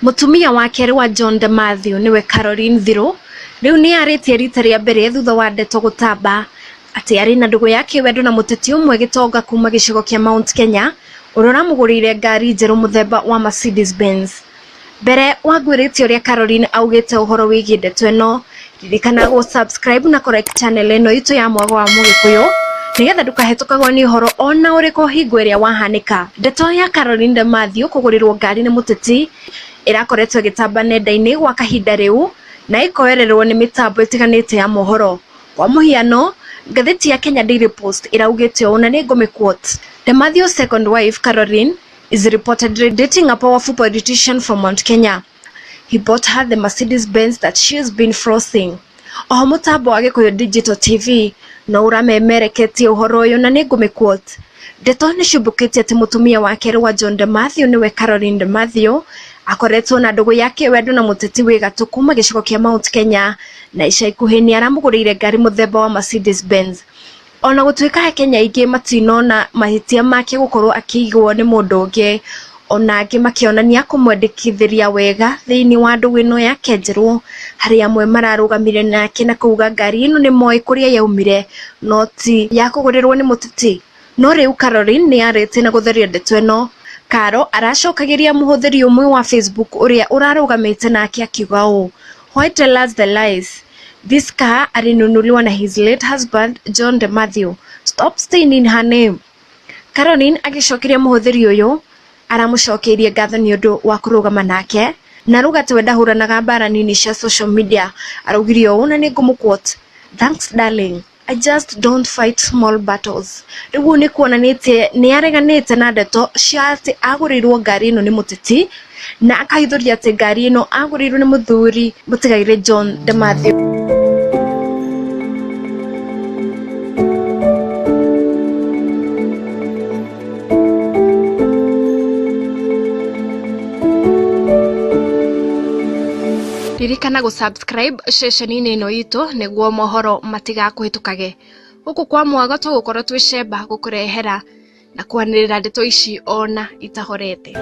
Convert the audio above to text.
Mutumia wa kerĩ wa John de Matthew niwe Caroline Njeru riu ni aritie rita ria mbere thutha wa ndeto gutamba ati ari na ndugu yake wendo na muteti umwe gitonga kuma gicigo kia Mount Kenya Uramuguriire ngari njeru muthemba wa Mercedes Benz. Mbere wagwiritio ria Caroline augite uhoro wigie ndeto eno, ririkana go subscribe na correct channel eno itu ya Mwago wa Mugikuyu nigetha ndukahetũkagwo ni uhoro ona uriko hingo iria wahanika. Ndeto ya Caroline de Matthew kugurirwo ngari ni muteti irakoretwo gitamba nenda-ini gwa kahinda riu na ikoererwo ni mitambo itiganite ya mohoro. Kwa muhiano, ngatheti ya Kenya Daily Post iraugite ona ni ngome quote, "The Matthew's second wife Caroline is reportedly dating a powerful politician from Mount Kenya. He bought her the Mercedes Benz that she has been frosting." Oho mutambo wa Gikuyu Digital TV no uramemereketie uhoro uyu na ni ngome quote, "Ndeto ni ciumbũkĩtie ati mutumia wa kerĩ wa John de Matthew niwe Caroline de Matthew akoretwo na ndugu yake wendo na muteti wi gatu kuma gicigo kia Mount Kenya na ica ikuhi ni aramuguriire ngari muthemba wa Mercedes Benz. Ona gutwika Kenya ingi matinona mahitia make gukorwo akigwo ni mundu ungi, ona angi makionania kumwendekithiria wega thiini wa ndugu ino yake njeru, hari amwe mararugamire nake na kuuga ngari ino ni moi kuria yaumire noti ya kugurirwo ni muteti. No riu Caroline ni arete na gutheria ndeto eno. Karo aracokagiria muhuthiri umwe wa Facebook uria urarugamite nake akiuga uu, "Why tell us the lies? This car arinunuliwa na his late husband John de Matthew. Stop staining her name." Caroline agicokiria muhuthiri uyu aramucokerie ngatho ni undu wa kurugama nake na ruga ati we ndahuranaga mbara nini cia social media. Araugire uu na ni ngumuquote, "Thanks darling, I just don't fight small battles." Riu ni kuonanitie ni areganite na ndeto cia ati agurirwo ngari ino ni muteti na akahithuria ati ngari ino agurirwo ni Muthuri mutigaire John de Matthew. Ririkana go subscribe ceceni-ini ino itu niguo mohoro matiga kuhitukage. Guku kwa Mwago tugukorwo twicemba gukurehera na kwanirira ndeto ici ona itahorete.